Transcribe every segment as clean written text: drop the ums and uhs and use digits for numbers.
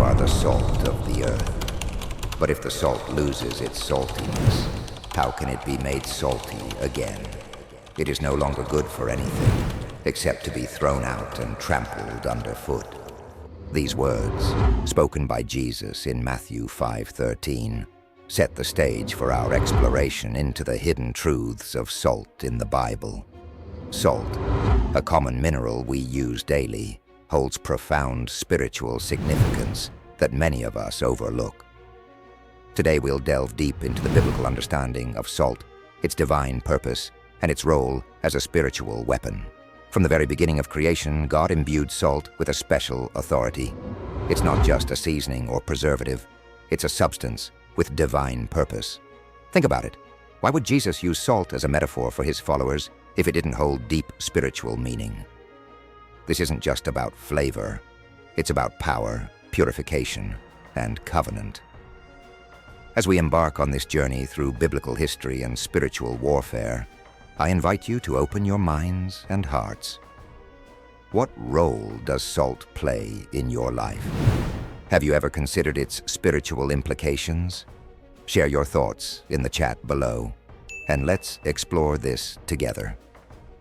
are the salt of the earth. But if the salt loses its saltiness, how can it be made salty again? It is no longer good for anything, except to be thrown out and trampled underfoot. These words, spoken by Jesus in Matthew 5:13, set the stage for our exploration into the hidden truths of salt in the Bible. Salt, a common mineral we use daily, holds profound spiritual significance that many of us overlook. Today we'll delve deep into the biblical understanding of salt, its divine purpose, and its role as a spiritual weapon. From the very beginning of creation, God imbued salt with a special authority. It's not just a seasoning or preservative, it's a substance with divine purpose. Think about it. Why would Jesus use salt as a metaphor for his followers if it didn't hold deep spiritual meaning? This isn't just about flavor. It's about power, purification, and covenant. As we embark on this journey through biblical history and spiritual warfare, I invite you to open your minds and hearts. What role does salt play in your life? Have you ever considered its spiritual implications? Share your thoughts in the chat below, and let's explore this together.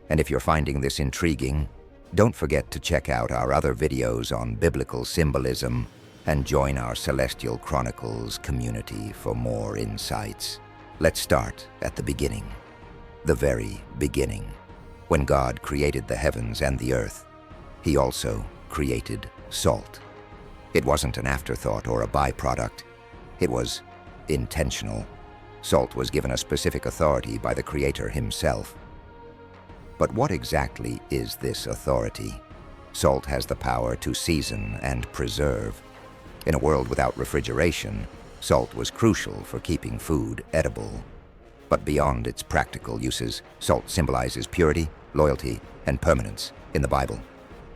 And if you're finding this intriguing, don't forget to check out our other videos on biblical symbolism and join our Celestial Chronicles community for more insights. Let's start at the beginning. The very beginning. When God created the heavens and the earth, he also created salt. It wasn't an afterthought or a byproduct. It was intentional. Salt was given a specific authority by the Creator himself. But what exactly is this authority? Salt has the power to season and preserve. In a world without refrigeration, salt was crucial for keeping food edible. But beyond its practical uses, salt symbolizes purity, loyalty, and permanence in the Bible.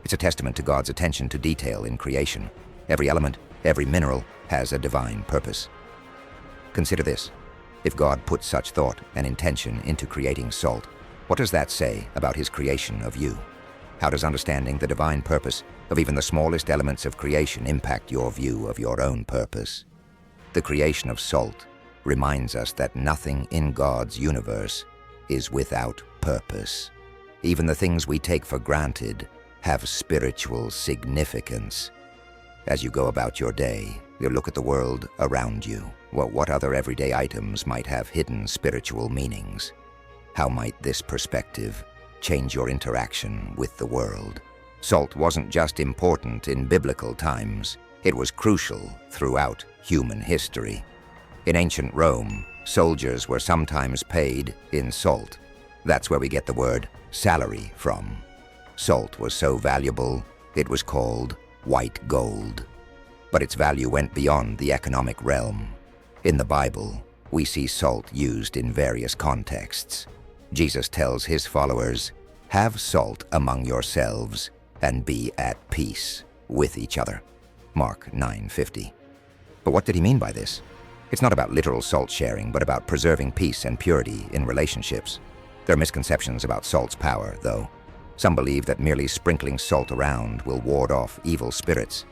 It's a testament to God's attention to detail in creation. Every element, every mineral has a divine purpose. Consider this. If God put such thought and intention into creating salt, what does that say about his creation of you? How does understanding the divine purpose of even the smallest elements of creation impact your view of your own purpose? The creation of salt reminds us that nothing in God's universe is without purpose. Even the things we take for granted have spiritual significance. As you go about your day, you look at the world around you. What other everyday items might have hidden spiritual meanings? How might this perspective change your interaction with the world? Salt wasn't just important in biblical times. It was crucial throughout human history. In ancient Rome, soldiers were sometimes paid in salt. That's where we get the word salary from. Salt was so valuable, it was called white gold. But its value went beyond the economic realm. In the Bible, we see salt used in various contexts. Jesus tells his followers, "Have salt among yourselves and be at peace with each other." Mark 9:50. But what did he mean by this? It's not about literal salt sharing, but about preserving peace and purity in relationships. There are misconceptions about salt's power, though. Some believe that merely sprinkling salt around will ward off evil spirits.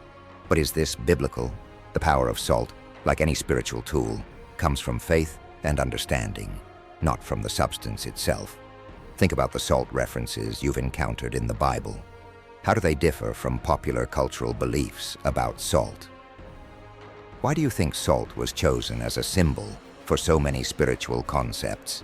But is this biblical? The power of salt, like any spiritual tool, comes from faith and understanding, not from the substance itself. Think about the salt references you've encountered in the Bible. How do they differ from popular cultural beliefs about salt? Why do you think salt was chosen as a symbol for so many spiritual concepts?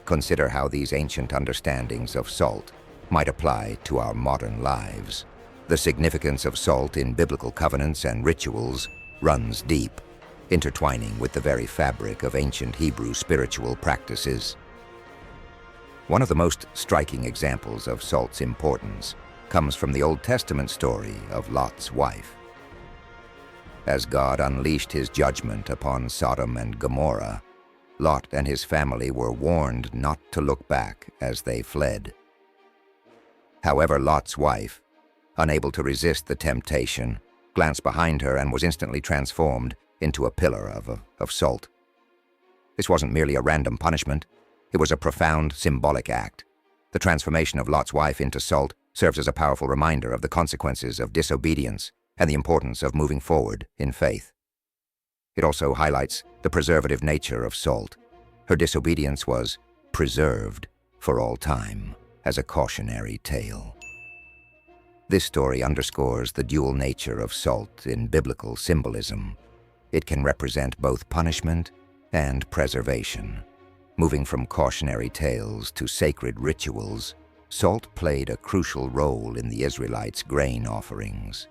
Consider how these ancient understandings of salt might apply to our modern lives. The significance of salt in biblical covenants and rituals runs deep, intertwining with the very fabric of ancient Hebrew spiritual practices. One of the most striking examples of salt's importance comes from the Old Testament story of Lot's wife. As God unleashed his judgment upon Sodom and Gomorrah, Lot and his family were warned not to look back as they fled. However, Lot's wife, unable to resist the temptation, glanced behind her and was instantly transformed into a pillar of salt. This wasn't merely a random punishment, it was a profound symbolic act. The transformation of Lot's wife into salt serves as a powerful reminder of the consequences of disobedience and the importance of moving forward in faith. It also highlights the preservative nature of salt. Her disobedience was preserved for all time as a cautionary tale. This story underscores the dual nature of salt in biblical symbolism. It can represent both punishment and preservation. Moving from cautionary tales to sacred rituals, salt played a crucial role in the Israelites' grain offerings.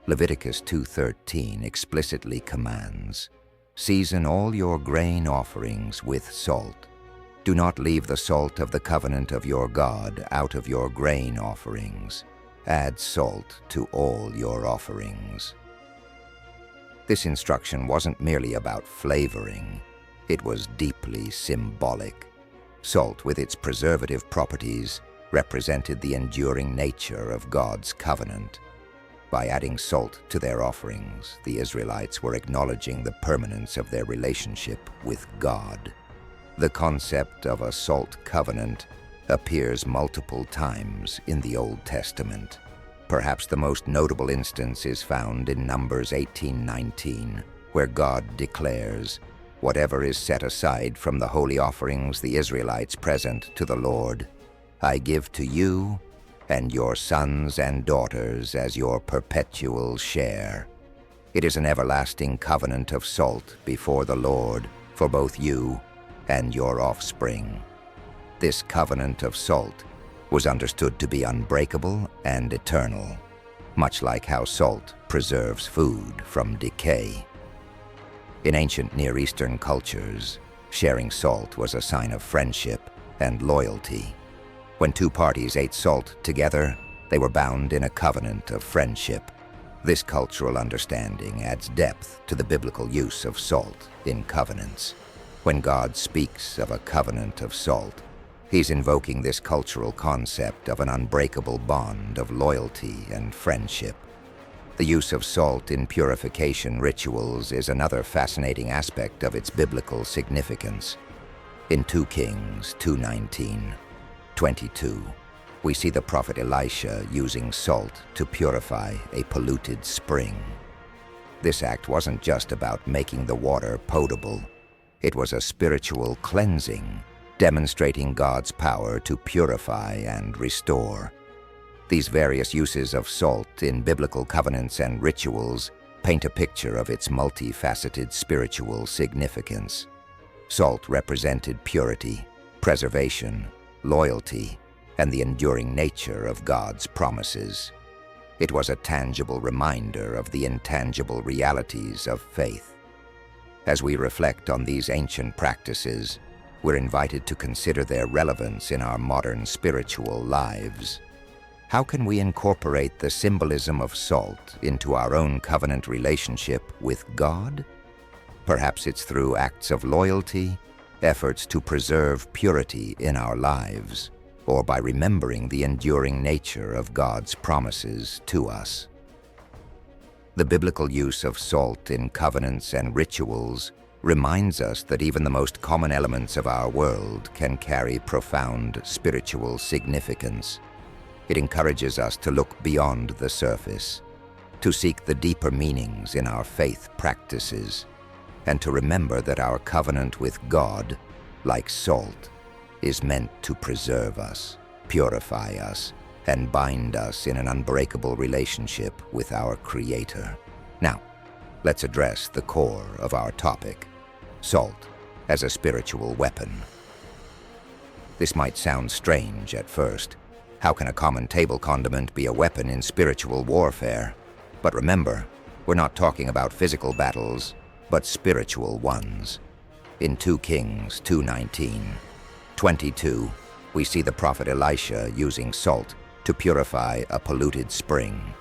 Leviticus 2:13 explicitly commands, "Season all your grain offerings with salt. Do not leave the salt of the covenant of your God out of your grain offerings. Add salt to all your offerings." This instruction wasn't merely about flavoring. It was deeply symbolic. Salt, with its preservative properties, represented the enduring nature of God's covenant. By adding salt to their offerings, the Israelites were acknowledging the permanence of their relationship with God. The concept of a salt covenant appears multiple times in the Old Testament. Perhaps the most notable instance is found in Numbers 18:19, where God declares, "Whatever is set aside from the holy offerings the Israelites present to the Lord, I give to you and your sons and daughters as your perpetual share. It is an everlasting covenant of salt before the Lord for both you and your offspring." This covenant of salt was understood to be unbreakable and eternal, much like how salt preserves food from decay. In ancient Near Eastern cultures, sharing salt was a sign of friendship and loyalty. When two parties ate salt together, they were bound in a covenant of friendship. This cultural understanding adds depth to the biblical use of salt in covenants. When God speaks of a covenant of salt, He's invoking this cultural concept of an unbreakable bond of loyalty and friendship. The use of salt in purification rituals is another fascinating aspect of its biblical significance. In 2 Kings 2:19-22, we see the prophet Elisha using salt to purify a polluted spring. This act wasn't just about making the water potable. It was a spiritual cleansing, demonstrating God's power to purify and restore. These various uses of salt in biblical covenants and rituals paint a picture of its multifaceted spiritual significance. Salt represented purity, preservation, loyalty, and the enduring nature of God's promises. It was a tangible reminder of the intangible realities of faith. As we reflect on these ancient practices, we're invited to consider their relevance in our modern spiritual lives. How can we incorporate the symbolism of salt into our own covenant relationship with God? Perhaps it's through acts of loyalty, efforts to preserve purity in our lives, or by remembering the enduring nature of God's promises to us. The biblical use of salt in covenants and rituals reminds us that even the most common elements of our world can carry profound spiritual significance. It encourages us to look beyond the surface, to seek the deeper meanings in our faith practices, and to remember that our covenant with God, like salt, is meant to preserve us, purify us, and bind us in an unbreakable relationship with our Creator. Now, let's address the core of our topic: salt as a spiritual weapon. This might sound strange at first. How can a common table condiment be a weapon in spiritual warfare? But remember, we're not talking about physical battles, but spiritual ones. In 2 Kings 2:19-22, we see the prophet Elisha using salt to purify a polluted spring.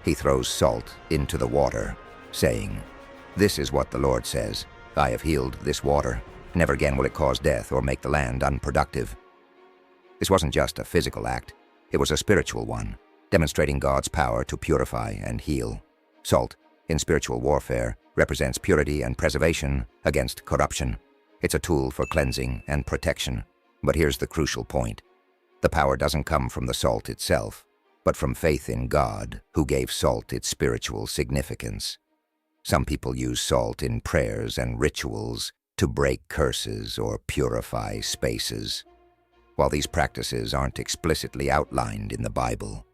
He throws salt into the water, saying, "This is what the Lord says, I have healed this water. Never again will it cause death or make the land unproductive." This wasn't just a physical act. It was a spiritual one, demonstrating God's power to purify and heal. Salt, in spiritual warfare, represents purity and preservation against corruption. It's a tool for cleansing and protection. But here's the crucial point. The power doesn't come from the salt itself. but from faith in God, who gave salt its spiritual significance. Some people use salt in prayers and rituals to break curses or purify spaces. While these practices aren't explicitly outlined in the Bible,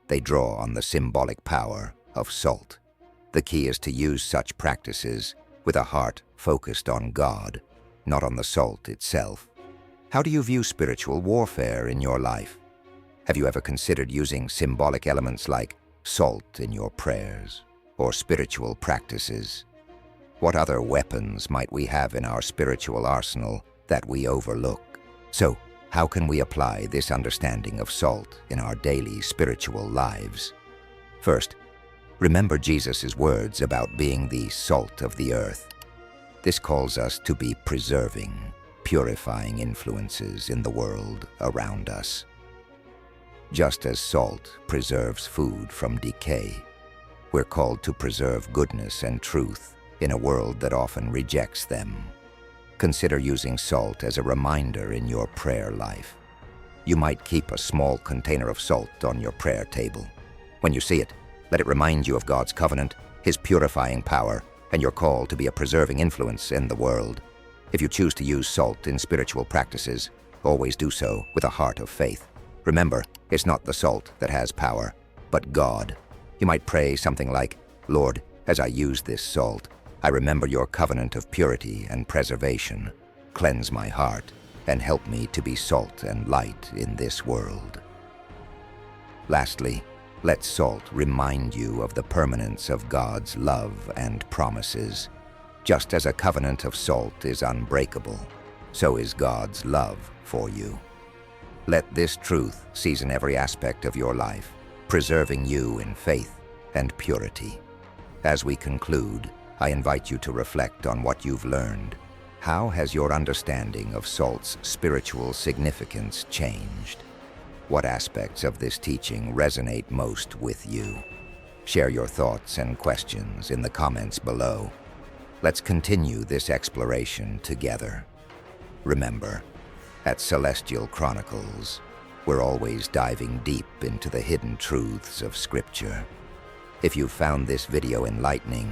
they draw on the symbolic power of salt. The key is to use such practices with a heart focused on God, not on the salt itself. How do you view spiritual warfare in your life? Have you ever considered using symbolic elements like salt in your prayers or spiritual practices? What other weapons might we have in our spiritual arsenal that we overlook? So, how can we apply this understanding of salt in our daily spiritual lives? First, remember Jesus' words about being the salt of the earth. This calls us to be preserving, purifying influences in the world around us. Just as salt preserves food from decay, we're called to preserve goodness and truth in a world that often rejects them. Consider using salt as a reminder in your prayer life. You might keep a small container of salt on your prayer table. When you see it, let it remind you of God's covenant, His purifying power, and your call to be a preserving influence in the world. If you choose to use salt in spiritual practices, always do so with a heart of faith. Remember, it's not the salt that has power, but God. You might pray something like, "Lord, as I use this salt, I remember your covenant of purity and preservation. Cleanse my heart and help me to be salt and light in this world." Lastly, let salt remind you of the permanence of God's love and promises. Just as a covenant of salt is unbreakable, so is God's love for you. Let this truth season every aspect of your life, preserving you in faith and purity. As we conclude, I invite you to reflect on what you've learned. How has your understanding of salt's spiritual significance changed? What aspects of this teaching resonate most with you? Share your thoughts and questions in the comments below. Let's continue this exploration together. Remember, at Celestial Chronicles, we're always diving deep into the hidden truths of Scripture. If you found this video enlightening,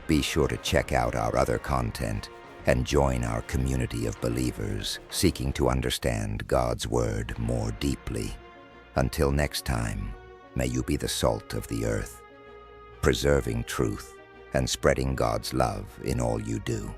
be sure to check out our other content and join our community of believers seeking to understand God's Word more deeply. Until next time, may you be the salt of the earth, preserving truth and spreading God's love in all you do.